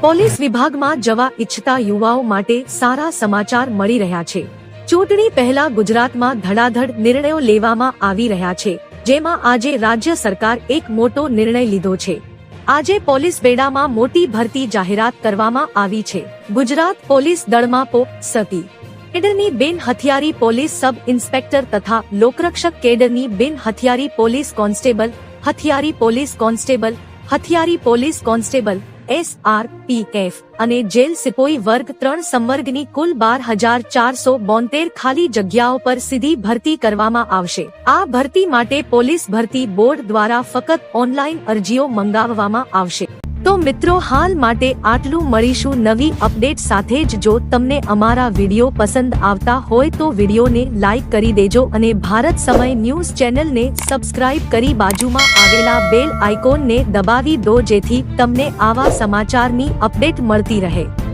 Police વિભાગમાં જવા ઈચ્છતા યુવાઓ માટે સારા સમાચાર મળી રહ્યા છે। ચૂંટણી પહેલા ગુજરાતમાં ધડાધડ નિર્ણયો લેવામાં આવી રહ્યા છે, જેમાં આજે રાજ્ય સરકાર એક મોટો નિર્ણય લીધો છે। આજે પોલીસ બેડામાં મોટી ભરતી જાહેરાત કરવામાં આવી છે। ગુજરાત પોલીસ દળમાં પો.સતી. કેડરની બિન હથિયારી પોલીસ સબ ઇન્સ્પેક્ટર તથા લોકરક્ષક કેડરની બિન હથિયારી પોલીસ કોન્સ્ટેબલ, હથિયારી પોલીસ કોન્સ્ટેબલ, હથિયારી પોલીસ કોન્સ્ટેબલ SRPF અને જેલ સિપોઈ વર્ગ 3 સંવર્ગની કુલ 12,472 ખાલી જગ્યાઓ પર સીધી ભરતી કરવામાં આવશે। આ ભરતી માટે પોલીસ ભરતી બોર્ડ દ્વારા ફક્ત ઓનલાઈન અરજીઓ મંગાવવામાં આવશે। તો મિત્રો, હાલ માટે આટલું। મળીશું નવી અપડેટ સાથે જ। જો તમને અમારા વિડીયો પસંદ આવતા હોય તો વિડીયોને લાઈક કરી દેજો અને ભારત સમય ન્યૂઝ ચેનલને સબસ્ક્રાઇબ કરી બાજુમાં આવેલા બેલ આઇકોનને દબાવી દો, જેથી તમને આવા સમાચારની અપડેટ મળતી રહે।